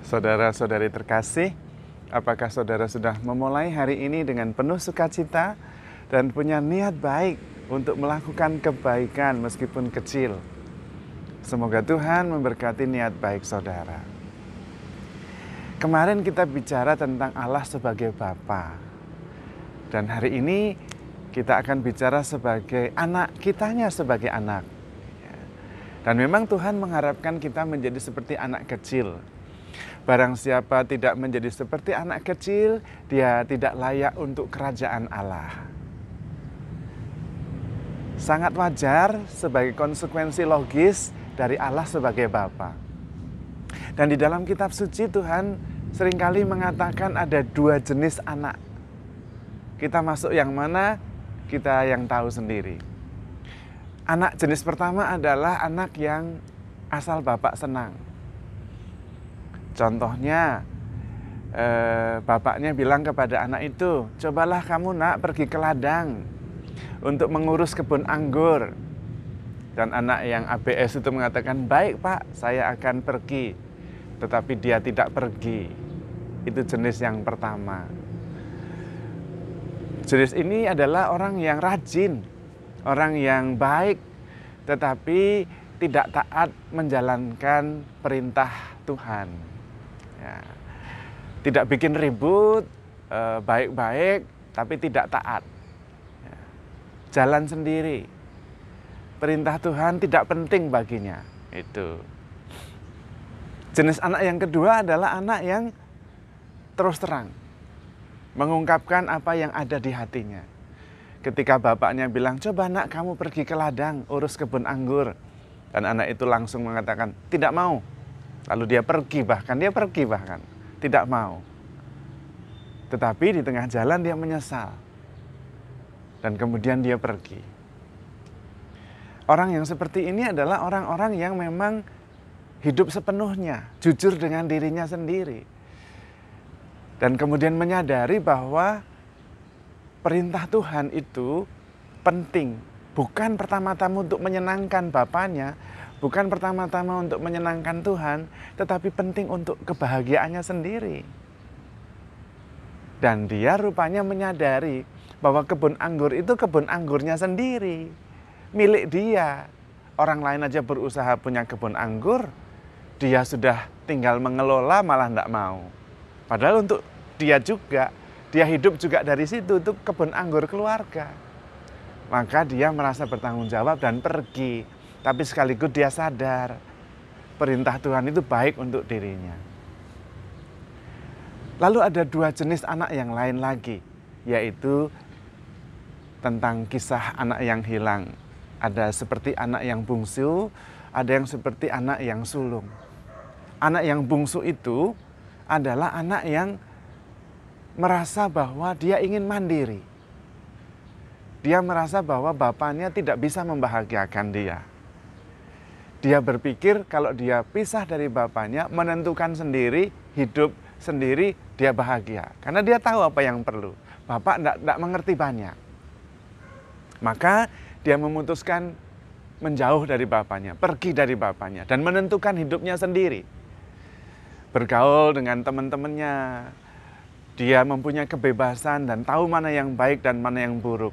Saudara-saudari terkasih, apakah saudara sudah memulai hari ini dengan penuh sukacita dan punya niat baik untuk melakukan kebaikan meskipun kecil? Semoga Tuhan memberkati niat baik saudara. Kemarin kita bicara tentang Allah sebagai Bapa. Dan hari ini kita akan bicara sebagai anak, kitanya sebagai anak. Dan memang Tuhan mengharapkan kita menjadi seperti anak kecil. Barang siapa tidak menjadi seperti anak kecil, dia tidak layak untuk kerajaan Allah. Sangat wajar sebagai konsekuensi logis dari Allah sebagai Bapa. Dan di dalam kitab suci Tuhan seringkali mengatakan ada dua jenis anak. Kita masuk yang mana, kita yang tahu sendiri. Anak jenis pertama adalah anak yang asal bapak senang. Contohnya, bapaknya bilang kepada anak itu, cobalah kamu nak pergi ke ladang untuk mengurus kebun anggur. Dan anak yang ABS itu mengatakan, baik pak, saya akan pergi. Tetapi dia tidak pergi. Itu jenis yang pertama. Jenis ini adalah orang yang rajin, orang yang baik, tetapi tidak taat menjalankan perintah Tuhan. Ya. Tidak bikin ribut, baik-baik, tapi tidak taat. Ya. Jalan sendiri. Perintah Tuhan tidak penting baginya. Itu. Jenis anak yang kedua adalah anak yang terus terang. Mengungkapkan apa yang ada di hatinya. Ketika bapaknya bilang, coba nak kamu pergi ke ladang, urus kebun anggur. Dan anak itu langsung mengatakan, tidak mau. Lalu dia pergi bahkan, tidak mau. Tetapi di tengah jalan dia menyesal. Dan kemudian dia pergi. Orang yang seperti ini adalah orang-orang yang memang hidup sepenuhnya, jujur dengan dirinya sendiri. Dan kemudian menyadari bahwa perintah Tuhan itu penting. Bukan pertama-tama untuk menyenangkan bapaknya, bukan pertama-tama untuk menyenangkan Tuhan, tetapi penting untuk kebahagiaannya sendiri. Dan dia rupanya menyadari bahwa kebun anggur itu kebun anggurnya sendiri, milik dia. Orang lain aja berusaha punya kebun anggur, dia sudah tinggal mengelola malah tidak mau. Padahal untuk dia juga, dia hidup juga dari situ, itu kebun anggur keluarga. Maka dia merasa bertanggung jawab dan pergi. Tapi sekaligus dia sadar, perintah Tuhan itu baik untuk dirinya. Lalu ada dua jenis anak yang lain lagi, yaitu tentang kisah anak yang hilang. Ada seperti anak yang bungsu, ada yang seperti anak yang sulung. Anak yang bungsu itu adalah anak yang merasa bahwa dia ingin mandiri. Dia merasa bahwa bapaknya tidak bisa membahagiakan dia. Dia berpikir kalau dia pisah dari bapaknya, menentukan sendiri, hidup sendiri, dia bahagia. Karena dia tahu apa yang perlu. Bapak tidak mengerti banyak. Maka dia memutuskan menjauh dari bapaknya, pergi dari bapaknya, dan menentukan hidupnya sendiri. Bergaul dengan teman-temannya. Dia mempunyai kebebasan dan tahu mana yang baik dan mana yang buruk.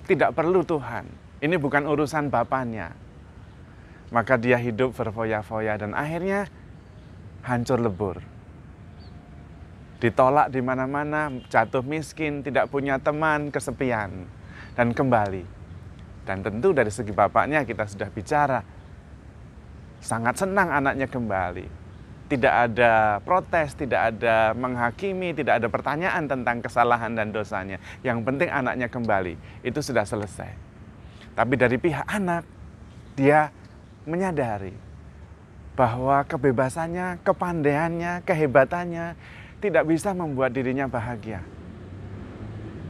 Tidak perlu Tuhan. Ini bukan urusan bapaknya. Maka dia hidup berfoya-foya dan akhirnya hancur lebur. Ditolak di mana-mana, jatuh miskin, tidak punya teman, kesepian. Dan kembali. Dan tentu dari segi bapaknya kita sudah bicara. Sangat senang anaknya kembali. Tidak ada protes, tidak ada menghakimi, tidak ada pertanyaan tentang kesalahan dan dosanya. Yang penting anaknya kembali, itu sudah selesai. Tapi dari pihak anak, dia menyadari bahwa kebebasannya, kepandaiannya, kehebatannya tidak bisa membuat dirinya bahagia.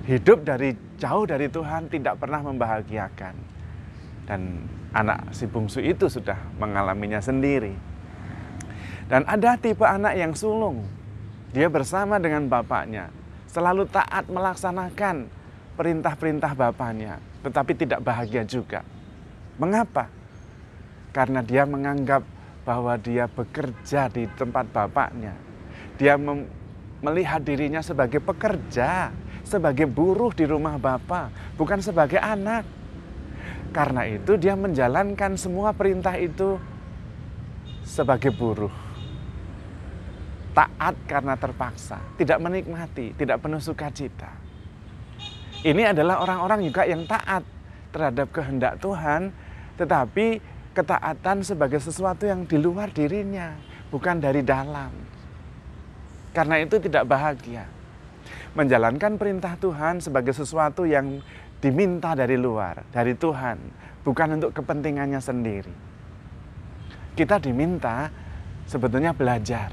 Hidup jauh dari Tuhan tidak pernah membahagiakan. Dan anak si bungsu itu sudah mengalaminya sendiri. Dan ada tipe anak yang sulung. Dia bersama dengan bapaknya, selalu taat melaksanakan perintah-perintah bapaknya, tetapi tidak bahagia juga. Mengapa? Karena dia menganggap bahwa dia bekerja di tempat bapaknya. Dia melihat dirinya sebagai pekerja, sebagai buruh di rumah Bapa, bukan sebagai anak. Karena itu dia menjalankan semua perintah itu sebagai buruh. Taat karena terpaksa, tidak menikmati, tidak penuh sukacita. Ini adalah orang-orang juga yang taat terhadap kehendak Tuhan, tetapi ketaatan sebagai sesuatu yang di luar dirinya, bukan dari dalam. Karena itu tidak bahagia. Menjalankan perintah Tuhan sebagai sesuatu yang diminta dari luar, dari Tuhan, bukan untuk kepentingannya sendiri. Kita diminta sebetulnya belajar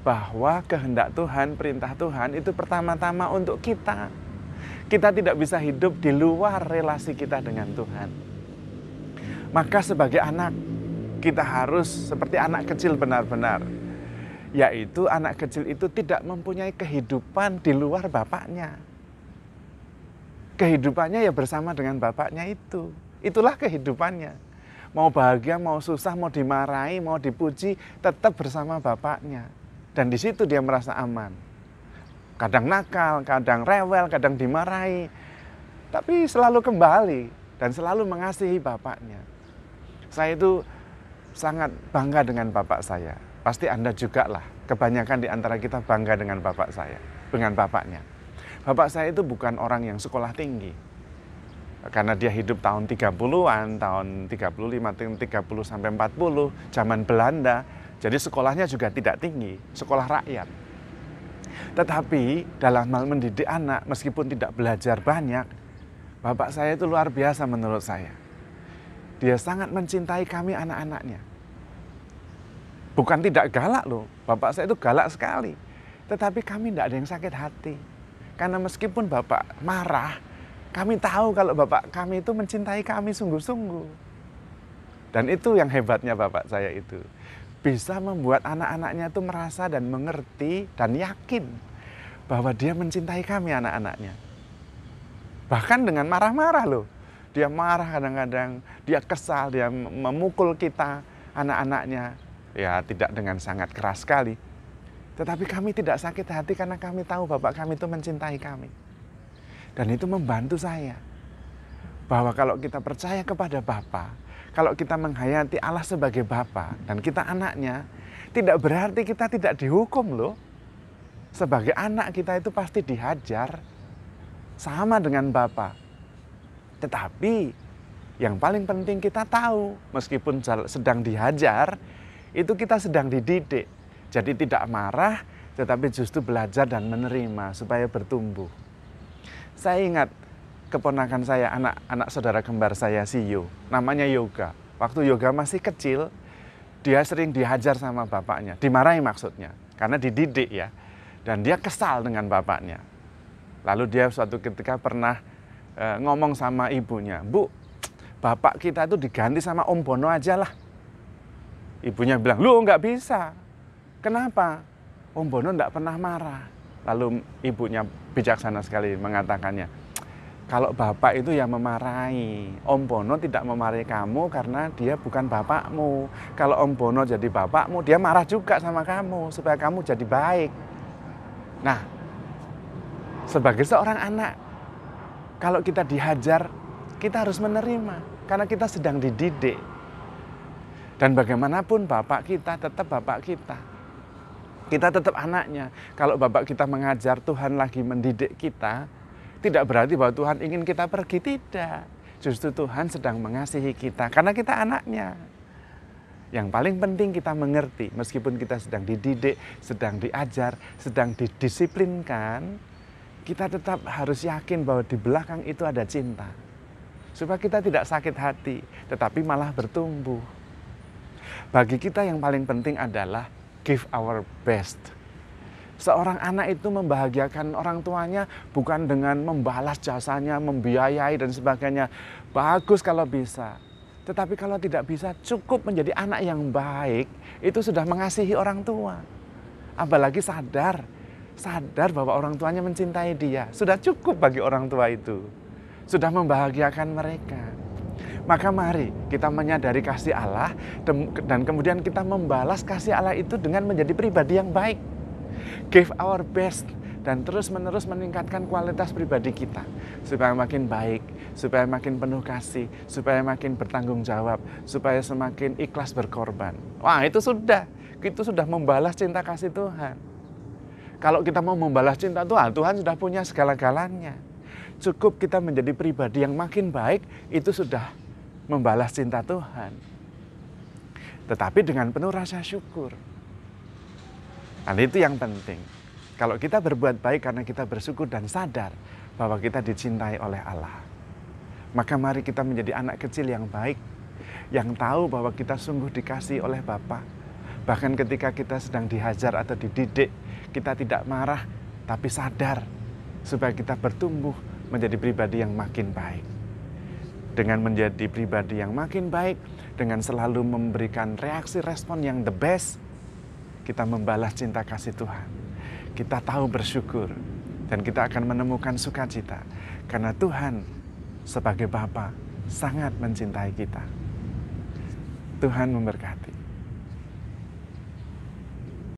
bahwa kehendak Tuhan, perintah Tuhan itu pertama-tama untuk kita. Kita tidak bisa hidup di luar relasi kita dengan Tuhan. Maka sebagai anak, kita harus seperti anak kecil benar-benar. Yaitu anak kecil itu tidak mempunyai kehidupan di luar bapaknya. Kehidupannya ya bersama dengan bapaknya itu. Itulah kehidupannya. Mau bahagia, mau susah, mau dimarahi, mau dipuji, tetap bersama bapaknya. Dan di situ dia merasa aman. Kadang nakal, kadang rewel, kadang dimarahi. Tapi selalu kembali dan selalu mengasihi bapaknya. Saya itu sangat bangga dengan bapak saya. Pasti Anda juga lah. Kebanyakan di antara kita bangga dengan bapak saya, dengan bapaknya. Bapak saya itu bukan orang yang sekolah tinggi. Karena dia hidup tahun 30-an, tahun 35, 30 sampai 40, zaman Belanda. Jadi sekolahnya juga tidak tinggi, sekolah rakyat. Tetapi dalam hal mendidik anak, meskipun tidak belajar banyak, bapak saya itu luar biasa menurut saya. Dia sangat mencintai kami anak-anaknya. Bukan tidak galak loh, bapak saya itu galak sekali. Tetapi kami tidak ada yang sakit hati. Karena meskipun bapak marah, kami tahu kalau bapak kami itu mencintai kami sungguh-sungguh. Dan itu yang hebatnya bapak saya itu. Bisa membuat anak-anaknya itu merasa dan mengerti dan yakin bahwa dia mencintai kami anak-anaknya. Bahkan dengan marah-marah loh. Dia marah kadang-kadang, dia kesal, dia memukul kita anak-anaknya. Ya tidak dengan sangat keras sekali. Tetapi kami tidak sakit hati karena kami tahu bapak kami itu mencintai kami. Dan itu membantu saya. Bahwa kalau kita percaya kepada Bapa, kalau kita menghayati Allah sebagai Bapa dan kita anaknya, tidak berarti kita tidak dihukum loh. Sebagai anak kita itu pasti dihajar sama dengan Bapa. Tetapi yang paling penting kita tahu, meskipun sedang dihajar, itu kita sedang dididik. Jadi tidak marah, tetapi justru belajar dan menerima supaya bertumbuh. Saya ingat keponakan saya, anak saudara kembar saya, Siyo, namanya Yoga. Waktu Yoga masih kecil, dia sering dihajar sama bapaknya, dimarahi maksudnya, karena dididik ya. Dan dia kesal dengan bapaknya. Lalu dia suatu ketika pernah ngomong sama ibunya, "Bu, bapak kita itu diganti sama Om Bono aja lah." Ibunya bilang, "Loh nggak bisa." "Kenapa?" "Om Bono nggak pernah marah." Lalu ibunya bijaksana sekali mengatakannya, "Kalau bapak itu yang memarahi, Om Bono tidak memarahi kamu karena dia bukan bapakmu. Kalau Om Bono jadi bapakmu, dia marah juga sama kamu supaya kamu jadi baik." Nah, sebagai seorang anak, kalau kita dihajar, kita harus menerima karena kita sedang dididik. Dan bagaimanapun bapak kita tetap bapak kita. Kita tetap anaknya. Kalau bapak kita mengajar, Tuhan lagi mendidik kita, tidak berarti bahwa Tuhan ingin kita pergi, tidak. Justru Tuhan sedang mengasihi kita karena kita anaknya. Yang paling penting kita mengerti, meskipun kita sedang dididik, sedang diajar, sedang didisiplinkan, kita tetap harus yakin bahwa di belakang itu ada cinta. Supaya kita tidak sakit hati, tetapi malah bertumbuh. Bagi kita yang paling penting adalah give our best. Seorang anak itu membahagiakan orang tuanya bukan dengan membalas jasanya, membiayai dan sebagainya. Bagus kalau bisa. Tetapi kalau tidak bisa, cukup menjadi anak yang baik, itu sudah mengasihi orang tua. Apalagi sadar bahwa orang tuanya mencintai dia. Sudah cukup bagi orang tua itu. Sudah membahagiakan mereka. Maka mari kita menyadari kasih Allah dan kemudian kita membalas kasih Allah itu dengan menjadi pribadi yang baik. give our best, dan terus-menerus meningkatkan kualitas pribadi kita supaya makin baik, supaya makin penuh kasih, supaya makin bertanggung jawab, supaya semakin ikhlas berkorban. Wah, itu sudah membalas cinta kasih Tuhan. Kalau kita mau membalas cinta Tuhan, Tuhan sudah punya segala-galanya. Cukup kita menjadi pribadi yang makin baik, itu sudah membalas cinta Tuhan. Tetapi dengan penuh rasa syukur. Dan itu yang penting. Kalau kita berbuat baik karena kita bersyukur dan sadar bahwa kita dicintai oleh Allah, maka mari kita menjadi anak kecil yang baik, yang tahu bahwa kita sungguh dikasihi oleh Bapa. Bahkan ketika kita sedang dihajar atau dididik, kita tidak marah, tapi sadar supaya kita bertumbuh menjadi pribadi yang makin baik. Dengan menjadi pribadi yang makin baik, dengan selalu memberikan reaksi respon yang the best, kita membalas cinta kasih Tuhan. Kita tahu bersyukur, dan kita akan menemukan sukacita, karena Tuhan sebagai Bapa sangat mencintai kita. Tuhan memberkati.